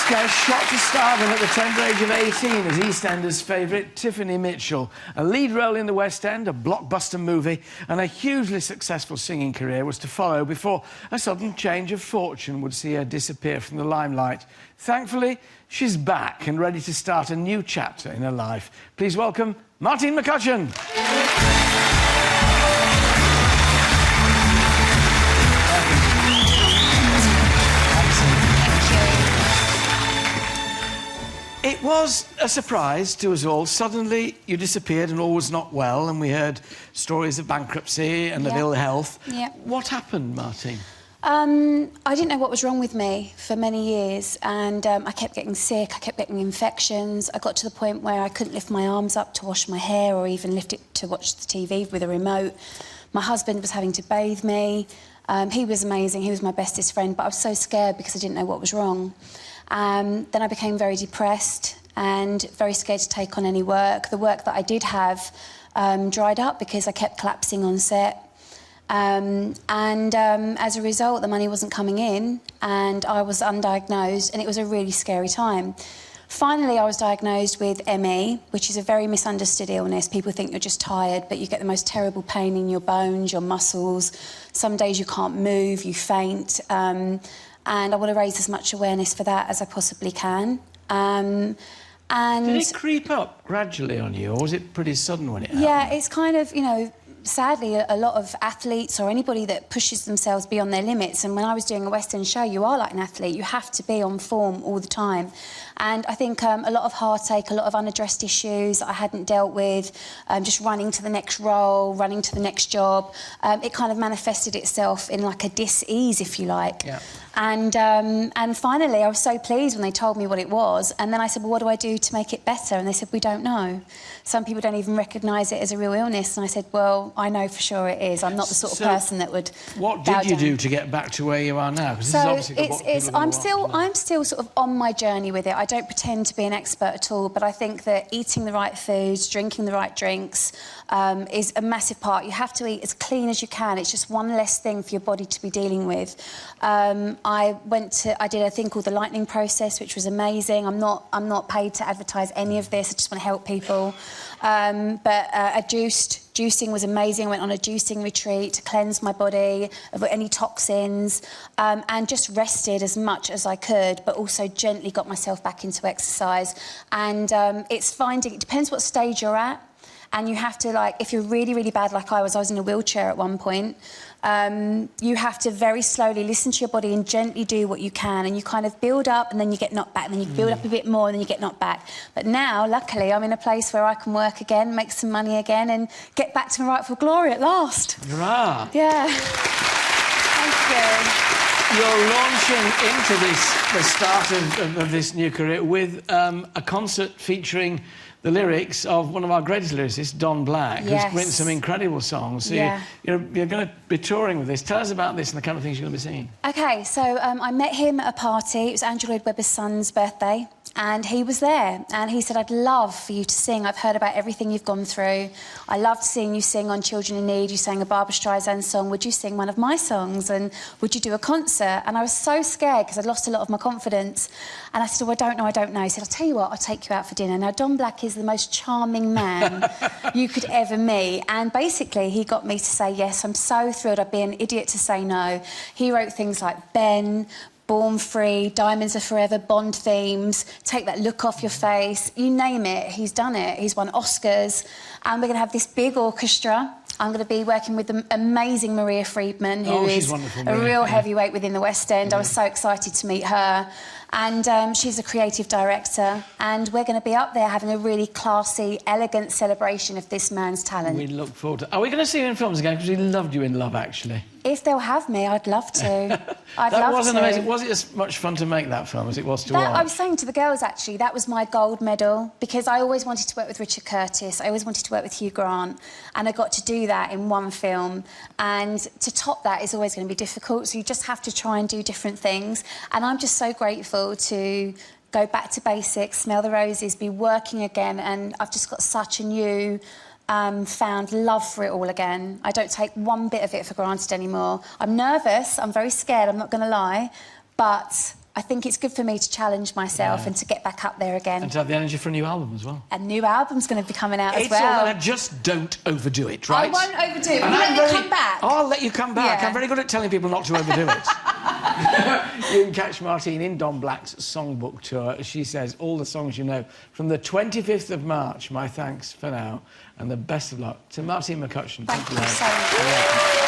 Oscar shot to stardom at the tender age of 18 as EastEnders favourite Tiffany Mitchell. A lead role in the West End, a blockbuster movie, and a hugely successful singing career was to follow before a sudden change of fortune would see her disappear from the limelight. Thankfully, she's back and ready to start a new chapter in her life. Please welcome Martine McCutcheon. It was a surprise to us all. Suddenly, you disappeared and all was not well, and we heard stories of bankruptcy and of ill health. What happened, Martine? I didn't know what was wrong with me for many years, and I kept getting sick, I kept getting infections. I got to the point where I couldn't lift my arms up to wash my hair or even lift it to watch the TV with a remote. My husband was having to bathe me. He was amazing, he was my bestest friend, but I was so scared because I didn't know what was wrong. Then I became very depressed and very scared to take on any work. The work that I did have dried up because I kept collapsing on set. As a result, the money wasn't coming in and I was undiagnosed, and it was a really scary time. Finally, I was diagnosed with ME, which is a very misunderstood illness. People think you're just tired, but you get the most terrible pain in your bones, your muscles. Some days you can't move, you faint. And I want to raise as much awareness for that as I possibly can. Did it creep up gradually on you, or was it pretty sudden when it happened? Yeah, it's kind of, you know, sadly, a lot of athletes or anybody that pushes themselves beyond their limits, and when I was doing a West End show, you are like an athlete. You have to be on form all the time. And I think a lot of heartache, a lot of unaddressed issues that I hadn't dealt with, just running to the next role, running to the next job, it kind of manifested itself in like a dis-ease, if you like. Yeah. And finally, I was so pleased when they told me what it was. And then I said, well, what do I do to make it better? And they said, we don't know. Some people don't even recognise it as a real illness. And I said, well, I know for sure it is. I'm not the sort of person that would What did you do to get back to where you are now? Because so this is obviously I'm still sort of on my journey with it. I don't pretend to be an expert at all, but I think that eating the right foods, drinking the right drinks is a massive part. You have to eat as clean as you can. It's just one less thing for your body to be dealing with. I did a thing called the lightning process, which was amazing. I'm not paid to advertise any of this. I just want to help people. Juicing was amazing. I went on a juicing retreat to cleanse my body of any toxins, and just rested as much as I could, but also gently got myself back into exercise. And it depends what stage you're at. And you have to, like, if you're really, really bad like I was in a wheelchair at one point, you have to very slowly listen to your body and gently do what you can, and you kind of build up and then you get knocked back, and then you build up a bit more and then you get knocked back. But now, luckily, I'm in a place where I can work again, make some money again and get back to my rightful glory at last. Hurrah! Yeah. Thank you. You're launching into the start of this new career with a concert featuring the lyrics of one of our greatest lyricists, Don Black, who's written some incredible songs. So you're going to be touring with this. Tell us about this and the kind of things you're going to be singing. OK, so I met him at a party. It was Andrew Lloyd Webber's son's birthday, and he was there. And he said, I'd love for you to sing. I've heard about everything you've gone through. I loved seeing you sing on Children in Need. You sang a Barbra Streisand song. Would you sing one of my songs? And would you do a concert? And I was so scared because I'd lost a lot of my confidence. And I said, oh, I don't know. He said, I'll tell you what, I'll take you out for dinner. Now, Don Black is the most charming man you could ever meet. And basically, he got me to say yes. I'm so thrilled. I'd be an idiot to say no. He wrote things like Ben, Born Free, Diamonds Are Forever, Bond themes, Take That Look Off Your Face, you name it, he's done it. He's won Oscars, and we're going to have this big orchestra. I'm going to be working with the amazing Maria Friedman, who is a real heavyweight within the West End. I was so excited to meet her. And she's a creative director, and we're going to be up there having a really classy, elegant celebration of this man's talent. We look forward to it. Are we going to see you in films again? Because we loved you in Love, actually. If they'll have me, I'd love to. That wasn't amazing. Was it as much fun to make that film as it was to watch? I was saying to the girls, actually, that was my gold medal, because I always wanted to work with Richard Curtis. I always wanted to work with Hugh Grant, and I got to do that in one film. And to top that is always going to be difficult, so you just have to try and do different things. And I'm just so grateful to go back to basics, smell the roses, be working again, and I've just got such a new found love for it all again. I don't take one bit of it for granted anymore. I'm nervous, I'm very scared, I'm not going to lie, but I think it's good for me to challenge myself and to get back up there again. And to have the energy for a new album as well. A new album's going to be coming out as well. It's all that. Just don't overdo it, right? I won't overdo it. Will you let me come back? Oh, I'll let you come back. Yeah. I'm very good at telling people not to overdo it. You can catch Martine in Don Black's songbook tour. She says all the songs you know. From the 25th of March, my thanks for now, and the best of luck to Martine McCutcheon. Thank you so much.